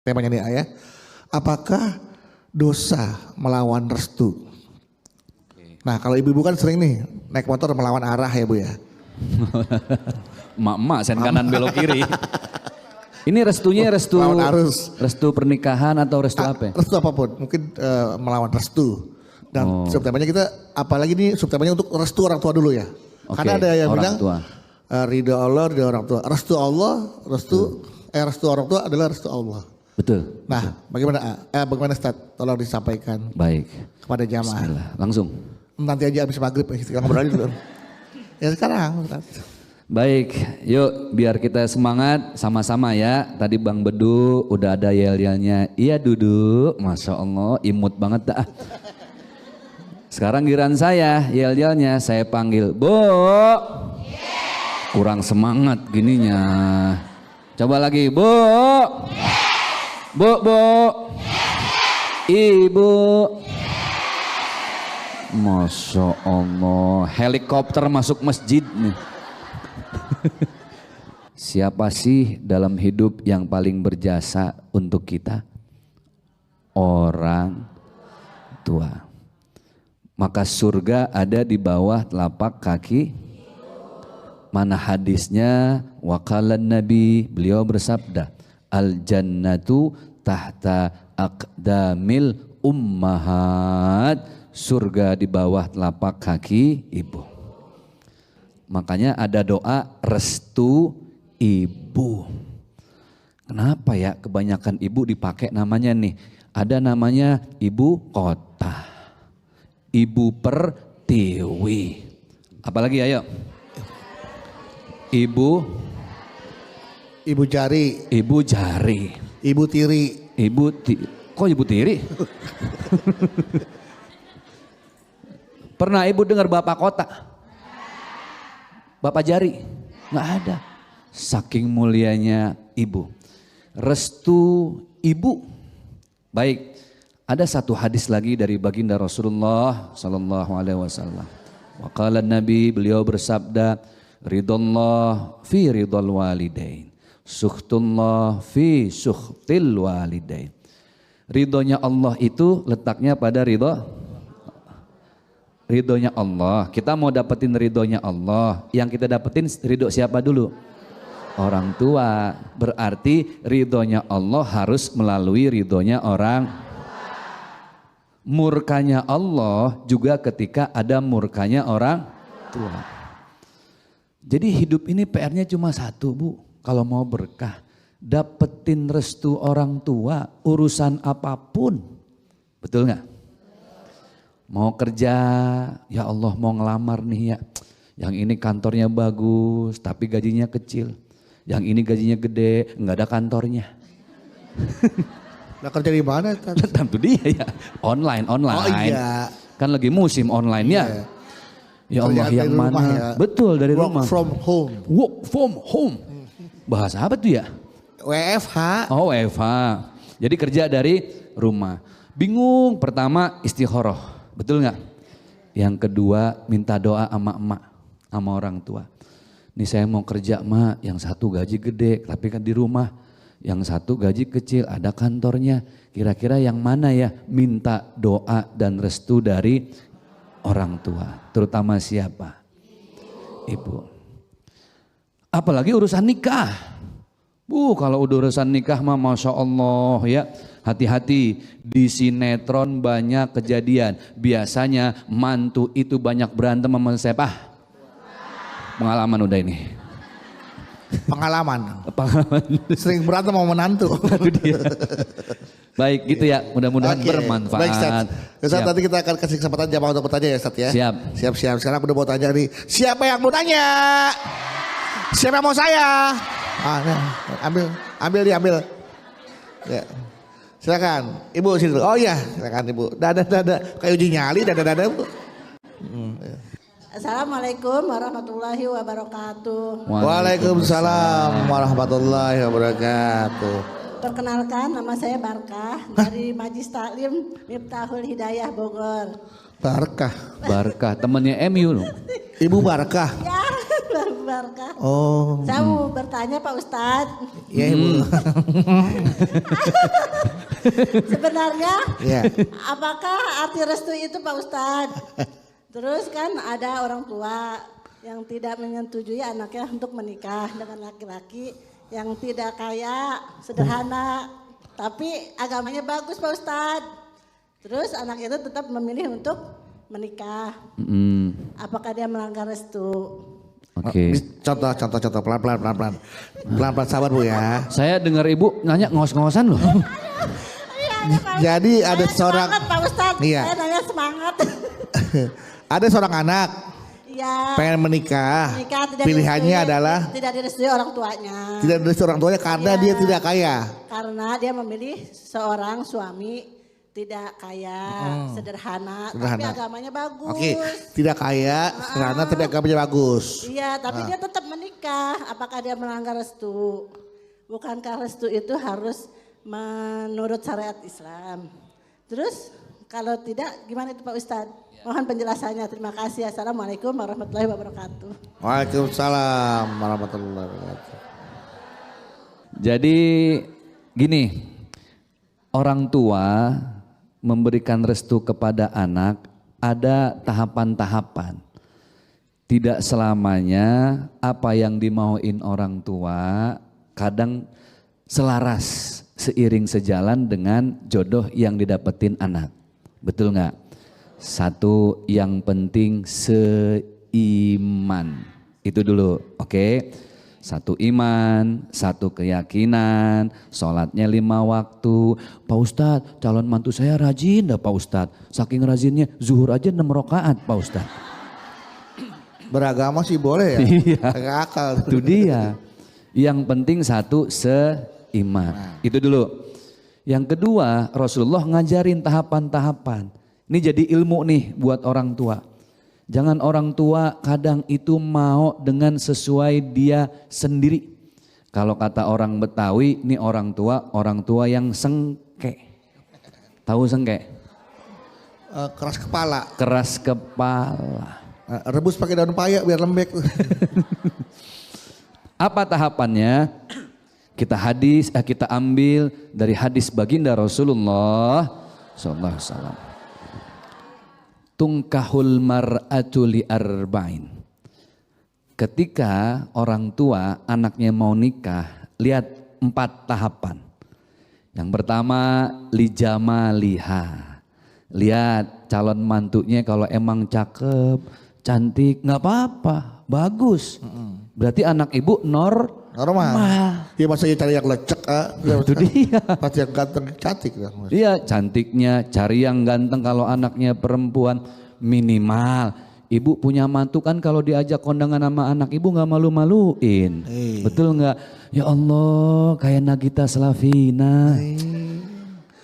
temanya nih ya. Apakah dosa melawan restu? Nah kalau ibu-ibu kan sering nih naik motor melawan arah ya Bu ya. Emak-emak sen kanan belok kiri. Ini restunya restu Melawan arus. restu pernikahan atau restu apa? Restu apapun, mungkin melawan restu. Dan subtemanya kita, apalagi nih subtemanya untuk restu orang tua dulu ya. Oke, Karena ada yang orang bilang tua. ridho Allah, ridho orang tua. Restu Allah, restu orang tua adalah restu Allah. Betul. Nah, bagaimana Ustaz? Tolong disampaikan Baik. kepada jamaah. Bismillah. Langsung. Nanti aja habis maghrib kita ngobrolin dulu. Ya sekarang Ustaz. Baik, yuk biar kita semangat sama-sama ya. Tadi Bang Bedu udah ada yel-yelnya. Iya duduk, Masya Allah imut banget dah. Sekarang giliran saya, yel-yelnya saya panggil. Bu, kurang semangat gininya. Coba lagi, Bu. Bu. Ibu. Masya Allah, helikopter masuk masjid nih. Siapa sih dalam hidup yang paling berjasa untuk kita? Orang tua. Maka surga ada di bawah telapak kaki. Mana hadisnya? Waqalan Nabi, beliau bersabda, al jannatu tahta aqdamil ummahat. Surga di bawah telapak kaki ibu. Makanya ada doa restu ibu. Kenapa ya kebanyakan ibu dipakai namanya nih? Ada namanya ibu kota, ibu pertiwi. Apalagi ayo? Ibu jari, Ibu jari. ibu tiri. Kok ibu tiri? Pernah ibu dengar bapak kota? Bapak jari? Nggak ada. Saking mulianya ibu. Restu ibu. Baik, ada satu hadis lagi dari baginda Rasulullah sallallahu alaihi wasallam. Waqala Nabi, beliau bersabda, ridallah fi ridal walidain, sukhtullah fi sukhtil walidain. Ridhonya Allah itu letaknya pada ridhonya Allah. Kita mau dapetin ridhonya Allah, yang kita dapetin ridho siapa dulu? Orang tua. Berarti ridhonya Allah harus melalui ridhonya orang. Murkanya Allah juga ketika ada murkanya orang tua. Jadi hidup ini PR-nya cuma satu Bu, kalau mau berkah. Dapetin restu orang tua, urusan apapun. Betul nggak? Mau kerja, ya Allah mau ngelamar nih ya. Yang ini kantornya bagus tapi gajinya kecil. Yang ini gajinya gede, nggak ada kantornya. Nah kerja di mana? Tentu dia ya, online. Oh iya. Kan lagi musim online ya. Ya Allah yang mana? Ya. Betul dari rumah. Work from home. Work from home. Bahasa apa tuh ya? WFH. Oh WFH. Jadi kerja dari rumah. Bingung pertama istikharah. Betul nggak? Yang kedua minta doa sama emak, sama orang tua. Nih saya mau kerja emak, yang satu gaji gede tapi kan di rumah. Yang satu gaji kecil ada kantornya. Kira-kira yang mana ya? Minta doa dan restu dari orang tua. Terutama siapa? Ibu. Apalagi urusan nikah. Kalau udah urusan nikah mah Masya Allah ya. Hati-hati, di sinetron banyak kejadian. Biasanya mantu itu banyak berantem sama siapa? Pengalaman udah ini. Pengalaman. Sering berantem sama menantu. Itu dia. Baik gitu ya, mudah-mudahan bermanfaat. Baik Ustaz, nanti kita akan kasih kesempatan jamaah untuk bertanya ya Ustaz ya. Siap. Sekarang aku udah mau tanya nih. Siapa yang mau tanya? Siapa yang mau saya? Ambil. Ya. Silakan, Ibu sini. Oh iya, silakan Ibu. Dada. Kayak uji nyali, dada Bu. Assalamualaikum warahmatullahi wabarakatuh. Waalaikumsalam warahmatullahi wabarakatuh. Perkenalkan, nama saya Barkah dari Majlis Taklim Miftahul Hidayah Bogor. Barkah, temennya MU loh. Ibu Barkah. Ya, Barkah. Oh, Saya mau bertanya Pak Ustadz, iya Ibu. sebenarnya Iya. apakah arti restu itu Pak Ustadz? Terus kan ada orang tua yang tidak menyetujui anaknya untuk menikah dengan laki-laki yang tidak kaya, sederhana, tapi agamanya bagus Pak Ustadz. Terus anak itu tetap memilih untuk menikah. Apakah dia melanggar restu? Oke. Contoh, pelan-pelan sabar Bu ya. Saya dengar ibu nanya ngos-ngosan loh. Iya, Pak Ustadz. Jadi ada Saya seorang, semangat Pak Ustadz, Iya. saya nanya semangat. ada seorang anak Iya. pengen menikah, Menikah tidak pilihannya direstui- adalah tidak direstui orang tuanya. tidak dari orang tuanya karena Iya. dia tidak kaya. Karena dia memilih seorang suami tidak kaya, sederhana, tapi Sederhana. agamanya bagus. Oke, tidak kaya, karena tapi agamanya bagus. Iya, tapi dia tetap menikah. Apakah dia melanggar restu? Bukankah restu itu harus menurut syariat Islam? Terus kalau tidak gimana itu Pak Ustadz? Mohon penjelasannya. Terima kasih. Assalamualaikum warahmatullahi wabarakatuh. Waalaikumsalam warahmatullahi wabarakatuh. Jadi gini, orang tua memberikan restu kepada anak ada tahapan-tahapan. Tidak selamanya apa yang dimauin orang tua kadang selaras seiring sejalan dengan jodoh yang didapetin anak. Betul nggak? Satu yang penting seiman. Itu dulu, oke? Satu iman, satu keyakinan, sholatnya 5 waktu. Pak Ustadz, calon mantu saya rajin dah Pak Ustadz. Saking rajinnya zuhur aja 6 rakaat Pak Ustadz. Beragama sih boleh ya? Iya. Nggak akal. Itu dia. Yang penting satu seiman. Itu dulu. Yang kedua, Rasulullah ngajarin tahapan-tahapan. Ini jadi ilmu nih buat orang tua. Jangan orang tua kadang itu mau dengan sesuai dia sendiri. Kalau kata orang Betawi, ini orang tua yang sengke. Tahu sengke? Keras kepala. Keras kepala. Rebus pakai daun paya biar lembek. Apa tahapannya? Kita ambil dari hadis baginda Rasulullah sallallahu alaihi wasallam. Tungkahul mar'atu li arba'in. Ketika orang tua anaknya mau nikah, lihat 4 tahapan. Yang pertama lijamaliha. Lihat calon mantunya kalau emang cakep, cantik, nggak apa-apa, bagus. Berarti anak ibu Normal. Ya masa ya cari yang lecek. Itu dia. Pasti yang ganteng cantik. Iya cantiknya, cari yang ganteng kalau anaknya perempuan minimal. Ibu punya mantu kan kalau diajak kondangan sama anak ibu gak malu-maluin. Betul gak? Ya Allah kayak Nagita Slavina.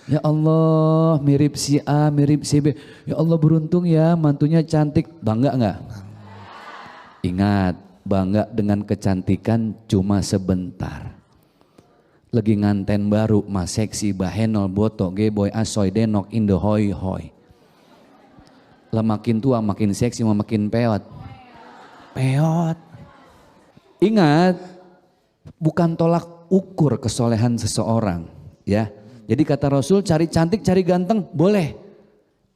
Ya Allah mirip si A, mirip si B. Ya Allah beruntung ya mantunya cantik. Bangga gak? Ingat bangga dengan kecantikan cuma sebentar. Lagi nganten baru, mas seksi, bahenol, boto, geboy, asoy, denok, indo, hoi, hoi. Lah makin tua, makin seksi, makin peot. Peot. Ingat, bukan tolak ukur kesolehan seseorang. Ya, jadi kata Rasul cari cantik, cari ganteng, boleh.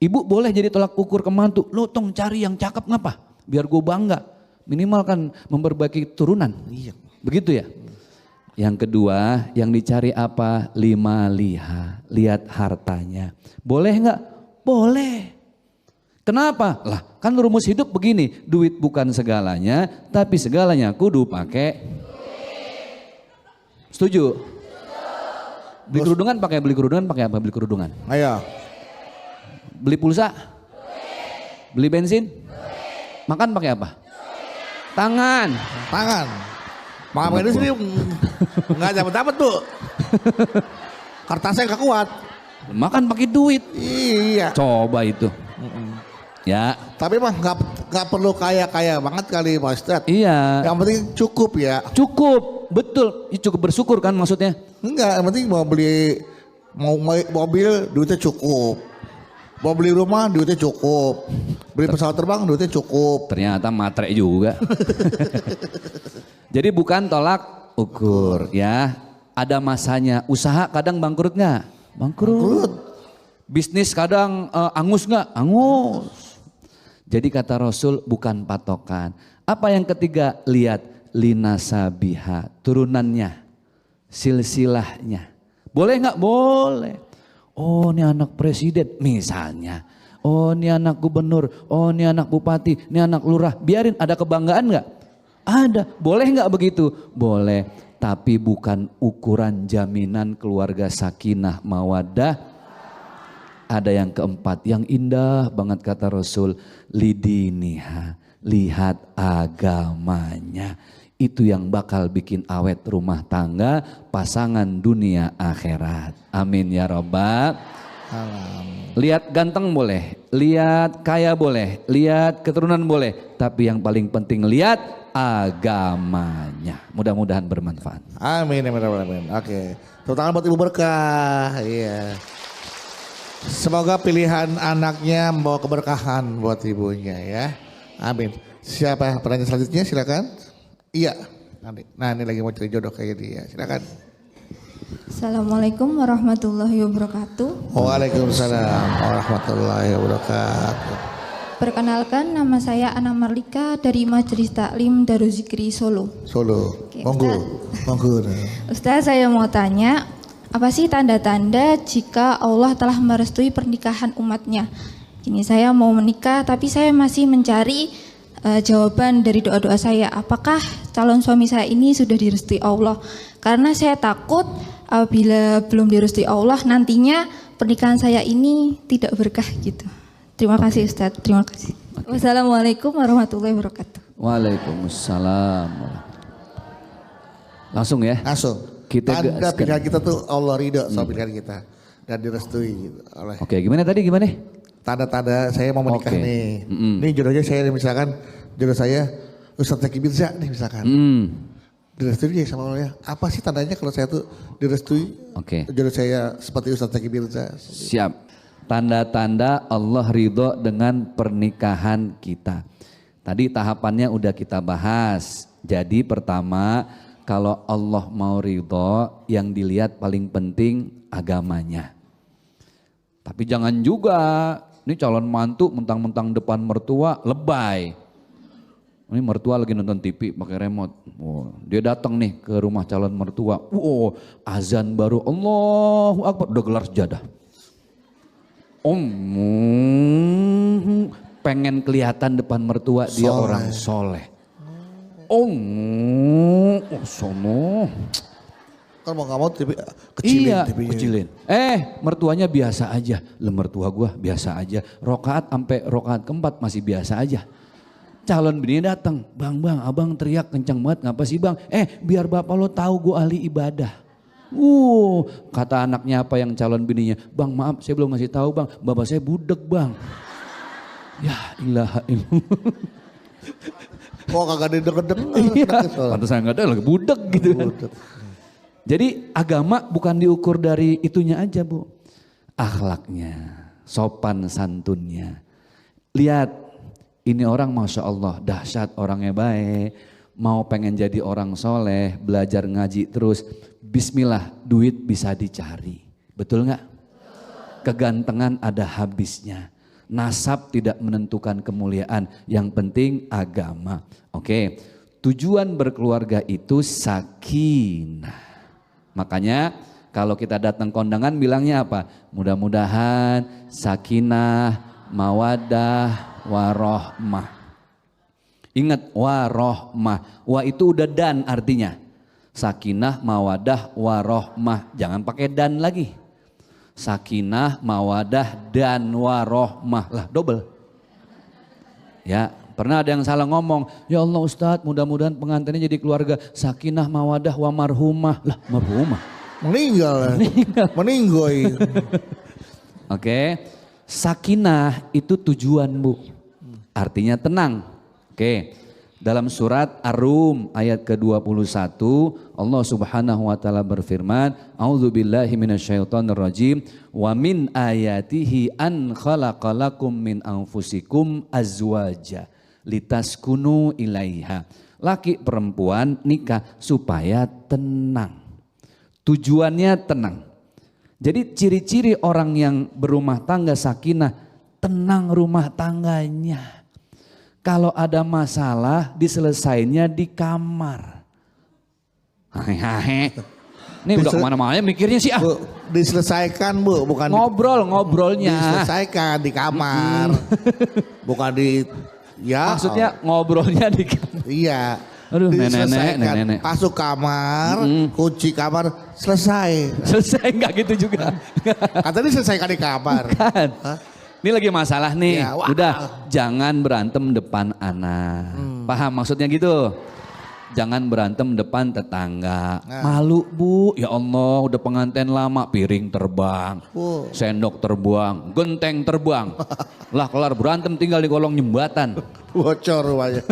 Ibu boleh jadi tolak ukur ke mantu. Lo tong cari yang cakep ngapa? Biar gue bangga. Minimal kan memperbaiki turunan. Iya. Begitu ya? Yang kedua, yang dicari apa? 5 liha. Lihat hartanya. Boleh nggak? Boleh. Kenapa? Lah kan rumus hidup begini. Duit bukan segalanya, tapi segalanya kudu pakai. Setuju? Beli kerudungan pakai beli kerudungan pakai apa? Beli kerudungan. Ayo. Beli pulsa? Beli bensin? Makan pakai apa? Tangan. Tangan. Makan ini sini nggak dapat tuh. Kertasnya nggak kuat. Makan pakai duit. Iya. Coba itu. Ya. Tapi mah nggak perlu kaya banget kali Pak Ustadz. Iya. Yang penting cukup ya. Cukup. Betul. Ya, cukup bersyukur kan maksudnya. Enggak, yang penting mau beli mobil duitnya cukup. Mau beli rumah duitnya cukup. Beli pesawat terbang duitnya cukup. Ternyata matre juga. Jadi bukan tolak ukur ya. Ada masanya. Usaha kadang bangkrut nggak? Bangkrut. Bisnis kadang angus nggak? Angus. Jadi kata Rasul bukan patokan. Apa yang ketiga? Lihat linasabiha, turunannya, silsilahnya. Boleh nggak? Boleh. Oh ini anak presiden misalnya. Oh ini anak gubernur. Oh ini anak bupati. Ini anak lurah. Biarin, ada kebanggaan nggak? Ada. Boleh nggak begitu? Boleh. Tapi bukan ukuran jaminan keluarga sakinah mawadah. Ada yang keempat, yang indah banget kata Rasul, lidiniha, lihat agamanya. Itu yang bakal bikin awet rumah tangga, pasangan dunia akhirat. Amin ya robbal. Lihat ganteng boleh, lihat kaya boleh, lihat keturunan boleh. Tapi yang paling penting lihat agamanya. Mudah-mudahan bermanfaat. Amin, amin, amin. Oke, tepuk tangan buat Ibu Berkah. Iya. Semoga pilihan anaknya membawa keberkahan buat ibunya ya. Amin. Siapa pertanyaan selanjutnya? Silakan. Iya. Nah ini lagi mau cari jodoh kayak dia. Silakan. Assalamualaikum warahmatullahi wabarakatuh. Waalaikumsalam warahmatullahi wabarakatuh. Perkenalkan, nama saya Ana Marlika dari Majelis Taklim Darul Zikri Solo. Solo. Oke, Monggo. Monggo. Ustaz, saya mau tanya, apa sih tanda-tanda jika Allah telah merestui pernikahan umatnya? Ini saya mau menikah tapi saya masih mencari jawaban dari doa-doa saya. Apakah calon suami saya ini sudah direstui Allah? Karena saya takut apabila belum direstui Allah nantinya pernikahan saya ini tidak berkah gitu. Terima kasih Ustaz, terima kasih. Wassalamualaikum warahmatullahi wabarakatuh. Waalaikumsalam. Langsung ya. Langsung. Kita tanda pilihan kita tuh Allah ridho sama pilihan kita dan direstui gitu oleh. Oke, gimana tadi gimana? Tanda-tanda saya mau menikah Oke. nih. Nih jodohnya saya misalkan jodoh saya Ustadz Zaki Mirza nih misalkan. Direstui dia sama Allah ya. Apa sih tandanya kalau saya tuh direstui? Oke. Jodoh saya seperti Ustadz Zaki Mirza. Siap. Tanda-tanda Allah ridho dengan pernikahan kita. Tadi tahapannya udah kita bahas. Jadi pertama, kalau Allah mau ridho, yang dilihat paling penting agamanya. Tapi jangan juga, ini calon mantu mentang-mentang depan mertua lebay. Ini mertua lagi nonton TV pakai remote. Oh, dia datang nih ke rumah calon mertua. Azan baru, Allahu Akbar, udah gelar sejadah. Pengen kelihatan depan mertua dia Soleh. orang soleh. Sono. Kan mau gak mau kecilin. Iya, TV-nya. kecilin. Mertuanya biasa aja. Mertua gua biasa aja. Rokaat sampai rokaat keempat masih biasa aja. Calon bini datang, bang, abang teriak kencang banget, ngapa sih bang? Biar bapak lo tahu gua ahli ibadah. Kata anaknya apa yang calon bininya, bang maaf saya belum ngasih tahu bang, bapak saya budek bang. Ya ilaha illallah. Kok kagak didengar-dengar. Iya, pantas saya nggak ada lagi budek gitu kan. Jadi agama bukan diukur dari itunya aja bu. Akhlaknya, sopan santunnya. Lihat ini orang Masya Allah dahsyat orangnya baik. Mau pengen jadi orang soleh, belajar ngaji terus. Bismillah duit bisa dicari. Betul nggak? Kegantengan ada habisnya. Nasab tidak menentukan kemuliaan. Yang penting agama. Oke, tujuan berkeluarga itu sakinah. Makanya kalau kita datang kondangan bilangnya apa? Mudah-mudahan sakinah, mawadah, warohmah. Ingat warohmah. Wa itu udah dan artinya. Sakinah, mawadah, warohmah. Jangan pakai dan lagi. Sakinah, mawadah, dan warohmah. Lah double. Ya, pernah ada yang salah ngomong. Ya Allah Ustadz, mudah-mudahan pengantinnya jadi keluarga sakinah, mawadah, wa marhumah. Lah marhumah. Meninggal. Meninggoy. Oke. Sakinah itu tujuan bu. Artinya tenang. Oke. Dalam surat Ar-Rum ayat ke-21 Allah Subhanahu wa taala berfirman, A'udzubillahi minasyaitonirrajim wa min ayatihi an khalaqalakum min anfusikum azwaja litaskunu ilaiha. Laki perempuan nikah supaya tenang. Tujuannya tenang. Jadi ciri-ciri orang yang berumah tangga sakinah, tenang rumah tangganya. Kalau ada masalah diselesainya di kamar. Ini udah kemana-mana mikirnya sih ah. Bu, diselesaikan Bu, bukan Ngobrolnya. diselesaikan di kamar. Bukan di ya. Maksudnya ngobrolnya di kamar. Iya. Aduh, Diselesaikan. nenek. Masuk kamar, kunci kamar, selesai. Selesai enggak gitu juga. Katanya diselesaikan di kamar. Kan. Hah? Ini lagi masalah nih. Ya, wah. Udah jangan berantem depan anak. Paham maksudnya gitu? Jangan berantem depan tetangga. Malu Bu, ya Allah udah pengantin lama piring terbang. Sendok terbuang, genteng terbang. Lah kelar berantem tinggal di kolong jembatan. Bocor rupanya.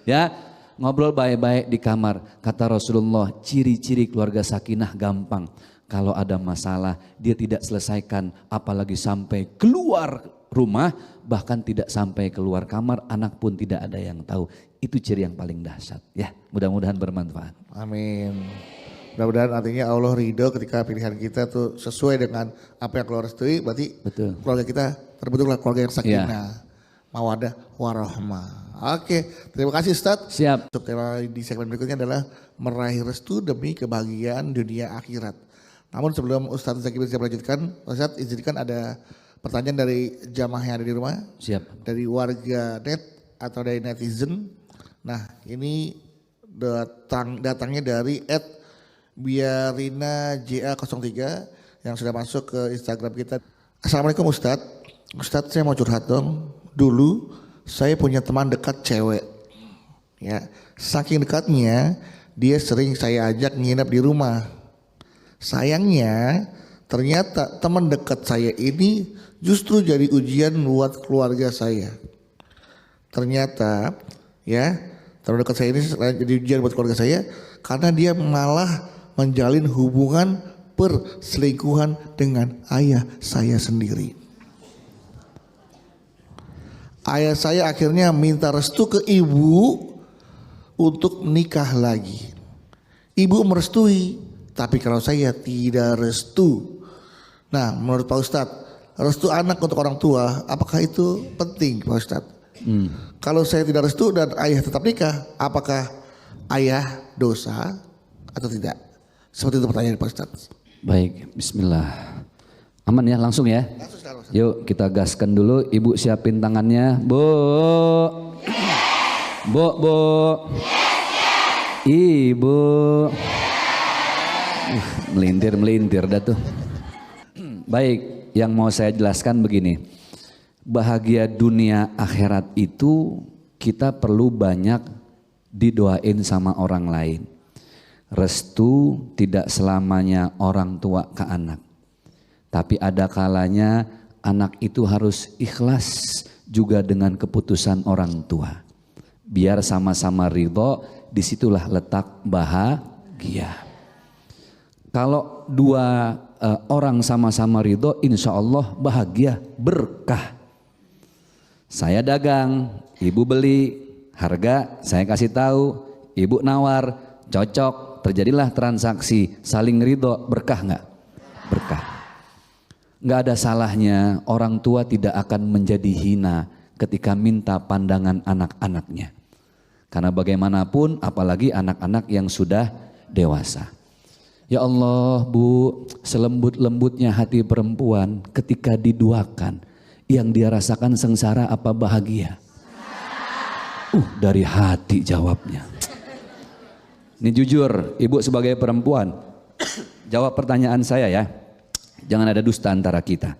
Ya, ngobrol baik-baik di kamar. Kata Rasulullah, ciri-ciri keluarga sakinah gampang. Kalau ada masalah dia tidak selesaikan, apalagi sampai keluar rumah, bahkan tidak sampai keluar kamar, anak pun tidak ada yang tahu. Itu ciri yang paling dahsyat. Ya, mudah-mudahan bermanfaat. Amin. Mudah-mudahan artinya Allah ridho ketika pilihan kita tuh sesuai dengan apa yang keluar restui, berarti Betul. keluarga kita terbentuklah keluarga yang sakinah, mawadah, warahmah. Oke, terima kasih Ustadz. Siap. Untuk tema di segmen berikutnya adalah meraih restu demi kebahagiaan dunia akhirat. Namun sebelum Ustadz Zaki bisa melanjutkan, Ustadz izinkan ada pertanyaan dari jamaah yang ada di rumah. Siap. Dari warga net atau dari netizen. Nah ini datangnya dari @biarina.ja03 yang sudah masuk ke Instagram kita. Assalamualaikum Ustadz. Ustadz saya mau curhat dong. Dulu saya punya teman dekat cewek. Ya, saking dekatnya dia sering saya ajak nginep di rumah. Sayangnya ternyata teman dekat saya ini justru jadi ujian buat keluarga saya. Ternyata ya teman dekat saya ini jadi ujian buat keluarga saya karena dia malah menjalin hubungan perselingkuhan dengan ayah saya sendiri. Ayah saya akhirnya minta restu ke ibu untuk menikah lagi. Ibu merestui. Tapi kalau saya tidak restu. Nah menurut Pak Ustadz, restu anak untuk orang tua, apakah itu penting Pak Ustadz? Kalau saya tidak restu dan ayah tetap nikah, apakah ayah dosa atau tidak? Seperti itu pertanyaan Pak Ustadz. Baik, bismillah. Aman ya, langsung ya. Yuk kita gaskan dulu, ibu siapin tangannya. Bu. Ibu. Melintir dah tuh. Baik, yang mau saya jelaskan begini. Bahagia dunia akhirat itu kita perlu banyak didoain sama orang lain. Restu tidak selamanya orang tua ke anak. Tapi ada kalanya anak itu harus ikhlas juga dengan keputusan orang tua. Biar sama-sama ridho, disitulah letak bahagia. Kalau dua orang sama-sama ridho, insya Allah bahagia, berkah. Saya dagang, ibu beli, harga saya kasih tahu, ibu nawar, cocok, terjadilah transaksi, saling ridho, berkah nggak? Berkah. Nggak ada salahnya orang tua tidak akan menjadi hina ketika minta pandangan anak-anaknya. Karena bagaimanapun apalagi anak-anak yang sudah dewasa. Ya Allah Bu, selembut-lembutnya hati perempuan ketika diduakan, yang dia rasakan sengsara apa bahagia? Dari hati jawabnya. Ini jujur, ibu sebagai perempuan, jawab pertanyaan saya ya. Jangan ada dusta antara kita.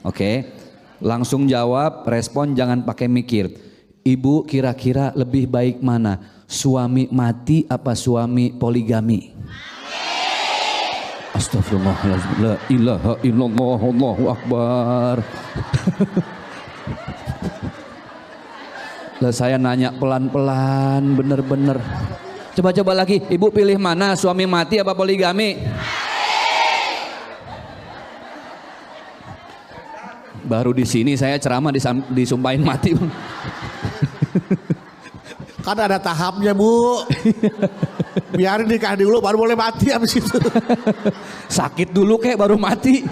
Oke? Langsung jawab, respon, jangan pakai mikir. Ibu kira-kira lebih baik mana? Suami mati apa suami poligami? Astagfirullahaladzim, la ilaha illallah, Allahu Akbar. Lah saya nanya pelan-pelan, bener-bener. Coba-coba lagi, ibu pilih mana, suami mati apa poligami? Baru di sini saya ceramah disumpahin mati. Kan ada tahapnya Bu. Biarin nikah dulu baru boleh mati habis itu. Sakit dulu kek baru mati.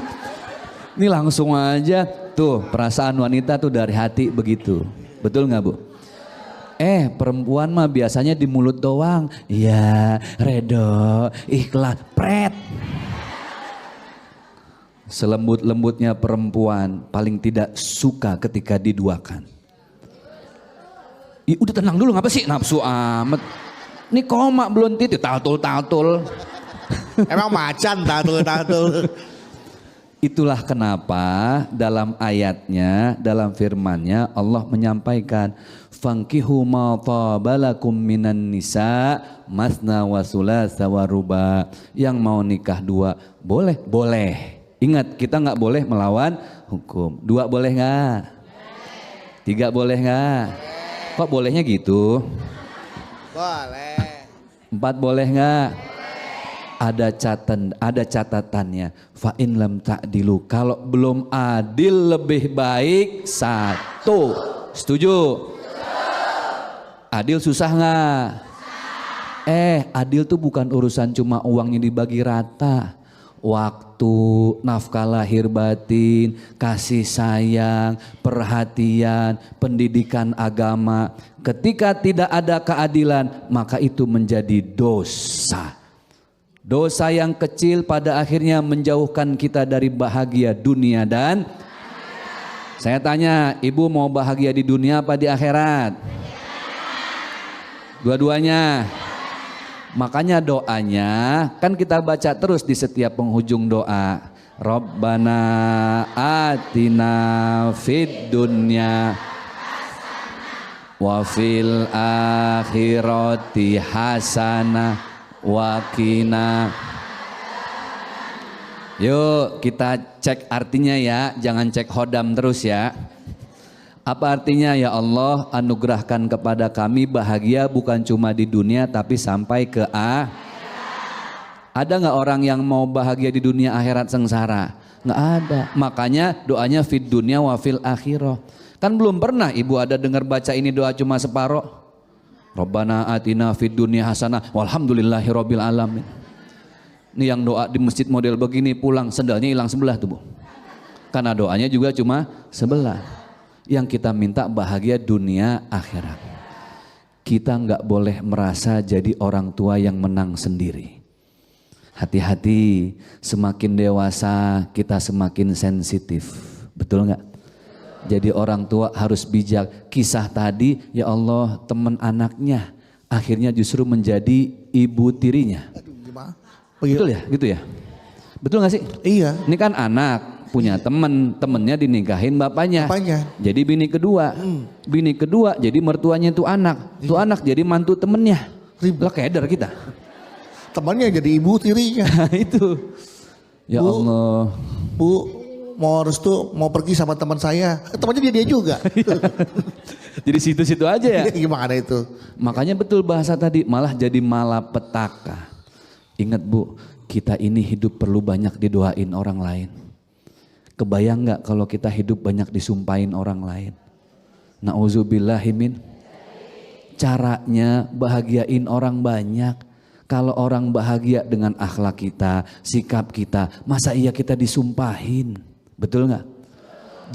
Ini langsung aja. Tuh perasaan wanita tuh dari hati begitu. Betul nggak Bu? Perempuan mah biasanya di mulut doang. Iya, redo, ikhlas, pret. Selembut-lembutnya perempuan paling tidak suka ketika diduakan. Udah tenang dulu, ngapa sih nafsu amat? Ini koma belum titik, tatul. Emang macan tatul. Itulah kenapa dalam ayatnya, dalam firmannya Allah menyampaikan fankihu ma tabalakum minan nisa masna wa thulatsa wa ruba. Yang mau nikah 2 boleh. Ingat kita nggak boleh melawan hukum. 2 boleh nggak? 3 boleh nggak? Kok bolehnya gitu? Boleh. 4 boleh nggak? Ada catatannya. Fa in lam ta'dilu, kalau belum adil lebih baik 1. Setuju? Adil susah nggak? Adil tuh bukan urusan cuma uangnya dibagi rata. Waktu, nafkah lahir batin, kasih sayang, perhatian, pendidikan agama. Ketika tidak ada keadilan, maka itu menjadi dosa. Dosa yang kecil pada akhirnya menjauhkan kita dari bahagia dunia dan saya tanya, ibu mau bahagia di dunia apa di akhirat? Dua-duanya. Makanya doanya kan kita baca terus di setiap penghujung doa. Rabbana atina fid dunya wa fil akhirati hasanah wa qina. Yuk kita cek artinya ya, jangan cek hodam terus ya. Apa artinya? Ya Allah anugerahkan kepada kami bahagia bukan cuma di dunia tapi sampai ke Ada nggak orang yang mau bahagia di dunia akhirat sengsara? Nggak ada. Makanya doanya fid dunya wa fil akhirah. Kan belum pernah ibu ada dengar baca ini doa cuma separoh. Rabbana atina fid dunya hasanah walhamdulillahirabbil alamin. Ini yang doa di masjid model begini pulang sendalnya hilang sebelah tuh Bu. Karena doanya juga cuma sebelah. Yang kita minta bahagia dunia akhirat. Kita nggak boleh merasa jadi orang tua yang menang sendiri. Hati-hati, semakin dewasa kita semakin sensitif. Betul nggak? Jadi orang tua harus bijak. Kisah tadi, ya Allah teman anaknya akhirnya justru menjadi ibu tirinya. Betul ya? Gitu ya? Betul nggak sih? Iya. Ini kan anak. Punya temennya dinikahin bapaknya. Jadi bini kedua. Bini kedua jadi mertuanya itu anak. Itu anak jadi mantu temennya. Lah keder kita. Temannya jadi ibu tirinya. Itu. Ya Bu, Allah. Bu, mau restu mau pergi sama teman saya. Temannya dia juga. Jadi situ-situ aja ya. Gimana itu? Makanya betul bahasa tadi malah jadi malapetaka. Ingat Bu, kita ini hidup perlu banyak didoain orang lain. Kebayang nggak kalau kita hidup banyak disumpahin orang lain? Nauzubillahimin. Caranya bahagiain orang banyak. Kalau orang bahagia dengan akhlak kita, sikap kita, masa iya kita disumpahin? Betul nggak?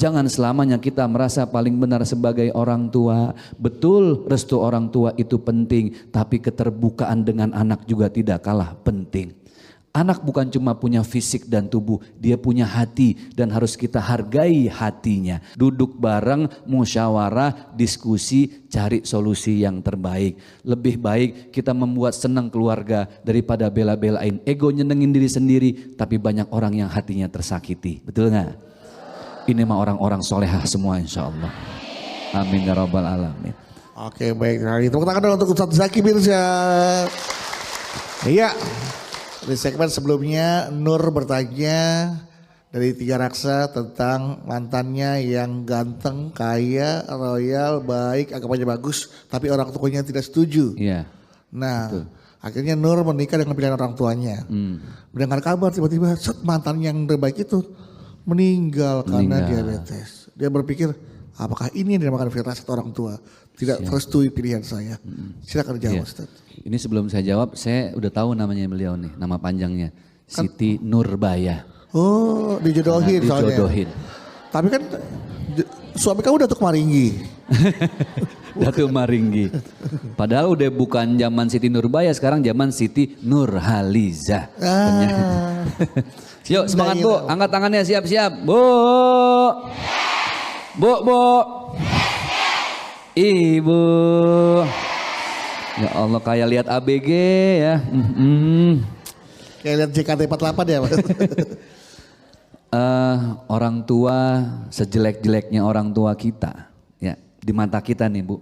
Jangan selamanya kita merasa paling benar sebagai orang tua. Betul restu orang tua itu penting, tapi keterbukaan dengan anak juga tidak kalah penting. Anak bukan cuma punya fisik dan tubuh, dia punya hati dan harus kita hargai hatinya. Duduk bareng, musyawarah, diskusi, cari solusi yang terbaik. Lebih baik kita membuat senang keluarga daripada bela-belain ego nyenengin diri sendiri, tapi banyak orang yang hatinya tersakiti. Betul nggak? Ini mah orang-orang solehah semua insya Allah. Amin ya rabbal alamin. Oke baik, tepuk tangan dong untuk Ustadz Zaki Mirza. Iya. Di segmen sebelumnya Nur bertanya dari Tiga Raksa tentang mantannya yang ganteng, kaya, royal, baik, agamanya bagus, tapi orang tuanya tidak setuju. Iya. Nah, akhirnya Nur menikah dengan pilihan orang tuanya. Mendengar kabar tiba-tiba mantan yang terbaik itu meninggal karena diabetes. Dia berpikir, apakah ini yang dinamakan firasat orang tua? Tidak merestui pilihan saya. Silakan jawab, Ustaz. Ini sebelum saya jawab, saya udah tahu namanya beliau nih, nama panjangnya Siti Nurbaya. Oh, dijodohin soalnya. Dijodohin. Tapi kan suami kamu Datuk Maringgi. Datuk Maringgi. Padahal udah bukan zaman Siti Nurbaya, sekarang zaman Siti Nurhaliza. Yuk semangat Bu, angkat tangannya siap-siap. Bu. Ibu. Ya Allah kayak lihat ABG ya. Kayak lihat JKT48 ya Mas. Orang tua sejelek-jeleknya orang tua kita ya di mata kita nih Bu,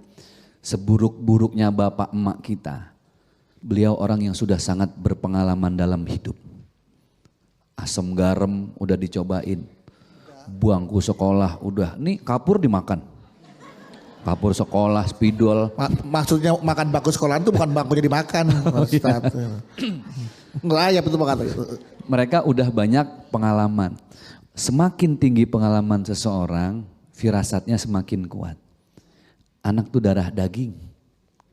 seburuk-buruknya bapak emak kita, beliau orang yang sudah sangat berpengalaman dalam hidup. Asam garam udah dicobain, bangku sekolah udah, nih kapur dimakan, kapur sekolah, spidol. Maksudnya makan bangku sekolahan itu bukan bangkunya dimakan. Ustaz. Ngelayap itu makan. Mereka udah banyak pengalaman. Semakin tinggi pengalaman seseorang, firasatnya semakin kuat. Anak tuh darah daging,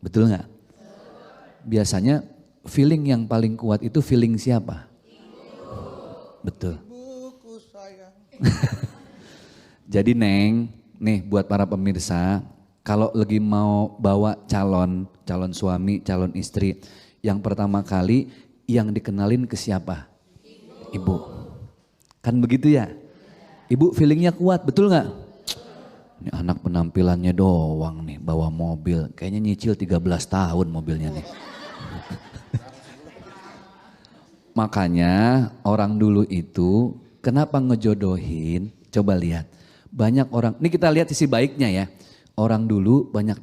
betul nggak? Biasanya feeling yang paling kuat itu feeling siapa? Betul. Jadi Neng, nih buat para pemirsa, kalau lagi mau bawa calon suami, calon istri, yang pertama kali yang dikenalin ke siapa? Ibu. Kan begitu ya? Ibu feelingnya kuat, betul nggak? Ini anak penampilannya doang nih, bawa mobil. Kayaknya nyicil 13 tahun mobilnya nih. Makanya orang dulu itu kenapa ngejodohin? Coba lihat. Banyak orang, ini kita lihat sisi baiknya ya. Orang dulu banyak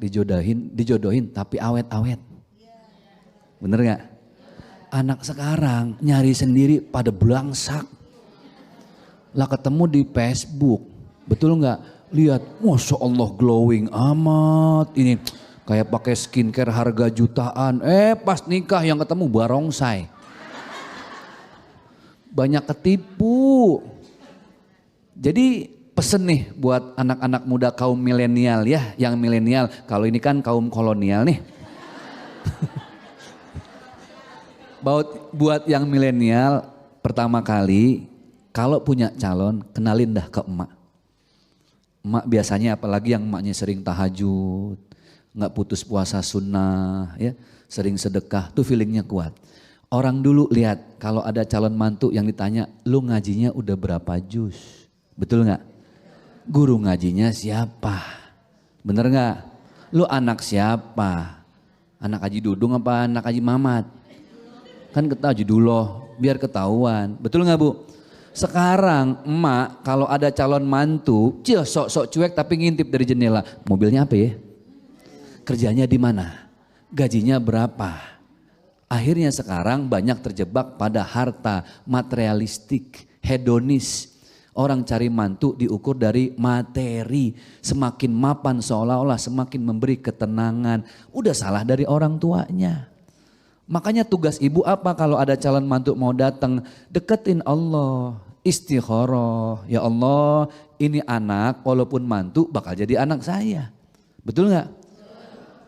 dijodohin tapi awet-awet. Bener nggak? Anak sekarang nyari sendiri pada belangsak. Lah ketemu di Facebook, betul nggak? Lihat, Masya Allah glowing amat. Ini kayak pakai skincare harga jutaan. Pas nikah yang ketemu barongsai. Banyak ketipu. Jadi pesen nih buat anak-anak muda kaum milenial ya. Yang milenial, kalau ini kan kaum kolonial nih. Buat yang milenial, pertama kali kalau punya calon, kenalin dah ke emak. Emak biasanya apalagi yang emaknya sering tahajud, nggak putus puasa sunnah, ya, sering sedekah, tuh feelingnya kuat. Orang dulu lihat kalau ada calon mantu yang ditanya, lu ngajinya udah berapa juz? Betul nggak? Guru ngajinya siapa? Bener nggak? Lu anak siapa? Anak Haji Dudung apa anak Haji Mamat? Kan ketahui dulu, biar ketahuan. Betul nggak Bu? Sekarang emak kalau ada calon mantu, sok-sok cuek tapi ngintip dari jendela. Mobilnya apa ya? Kerjanya di mana? Gajinya berapa? Akhirnya sekarang banyak terjebak pada harta, materialistik, hedonis. Orang cari mantu diukur dari materi. Semakin mapan seolah-olah semakin memberi ketenangan. Udah salah dari orang tuanya. Makanya tugas ibu apa kalau ada calon mantu mau datang? Deketin Allah, istikharah. Ya Allah, ini anak walaupun mantu bakal jadi anak saya. Betul nggak?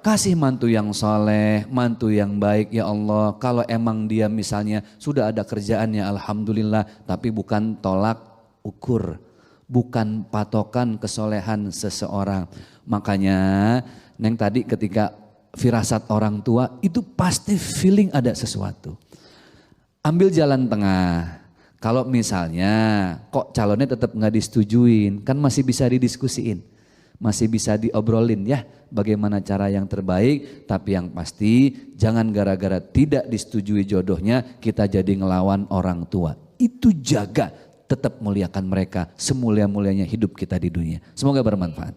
Kasih mantu yang soleh, mantu yang baik ya Allah. Kalau emang dia misalnya sudah ada kerjaannya alhamdulillah. Tapi bukan tolak ukur, bukan patokan kesolehan seseorang. Makanya Neng tadi ketika firasat orang tua itu pasti feeling ada sesuatu. Ambil jalan tengah. Kalau misalnya kok calonnya tetap nggak disetujuin, kan masih bisa didiskusiin, masih bisa diobrolin ya bagaimana cara yang terbaik. Tapi yang pasti jangan gara-gara tidak disetujui jodohnya kita jadi ngelawan orang tua. Itu jaga, tetap muliakan mereka semulia-mulianya hidup kita di dunia. Semoga bermanfaat.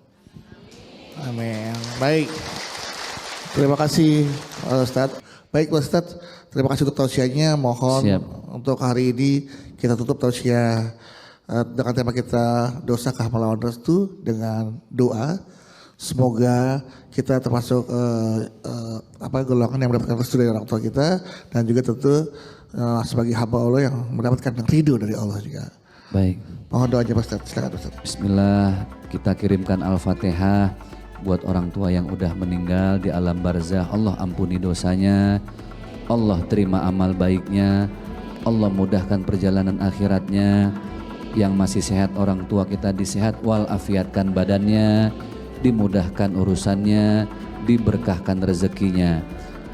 Amin. Baik. Terima kasih Ustadz. Baik Ustadz, terima kasih untuk tausiahnya. Mohon Siap. untuk hari ini kita tutup tausiah dengan tema kita dosakah melawan restu dengan doa. Semoga kita termasuk golongan yang mendapatkan restu dari orang tua kita dan juga tentu sebagai hamba Allah yang mendapatkan ridho dari Allah juga. Baik. Mohon doanya Pak Ustaz. Silakan Ustaz. Bismillah, kita kirimkan Al-Fatihah buat orang tua yang udah meninggal di alam barzah. Allah ampuni dosanya, Allah terima amal baiknya, Allah mudahkan perjalanan akhiratnya. Yang masih sehat orang tua kita disehat walafiatkan badannya, dimudahkan urusannya, diberkahkan rezekinya.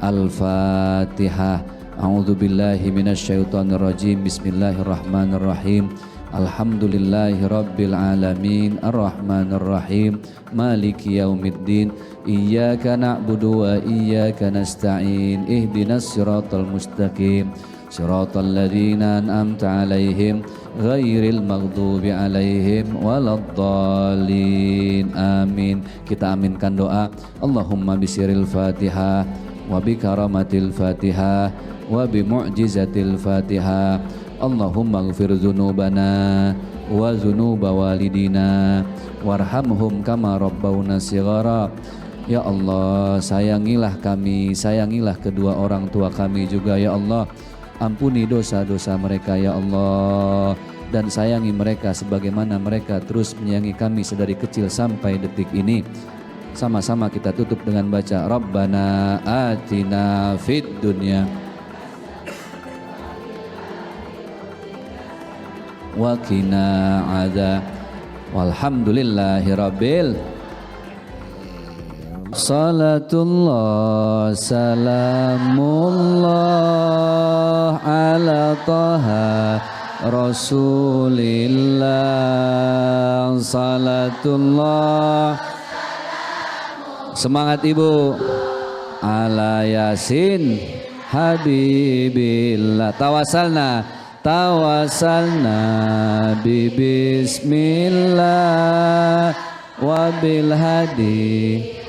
Al-Fatihah. A'udzubillahi minasyaitonirrajim. Bismillahirrahmanirrahim. Alhamdulillahi rabbil alamin. Ar-Rahmanir-Rahim. Maliki yaumiddin. Iyyaka na'budu wa iyyaka nasta'in. Ihdinas siratal mustaqim. Siratal ladzina an'amta 'alaihim ghairil maghdubi 'alaihim waladdallin. Amin. Kita aminkan doa. Allahumma bisiril Fatihah wa bi karamatil Fatihah wa bi mu'jizatil Fatihah. Allahumma ighfir dzunubana wa dzunuba walidina warhamhum kama rabbawna shighara. Ya Allah, sayangilah kami, sayangilah kedua orang tua kami juga ya Allah. Ampuni dosa-dosa mereka ya Allah, dan sayangi mereka sebagaimana mereka terus menyayangi kami sedari kecil sampai detik ini. Sama-sama kita tutup dengan baca Rabbana atina fid dunya wa qina adzab. Walhamdulillahi rabbil salatullah salamullah ala taha rasulillah. Salatullah. Semangat ibu. Ala yasin habibillah. Tawasalna bismillah wabil hadi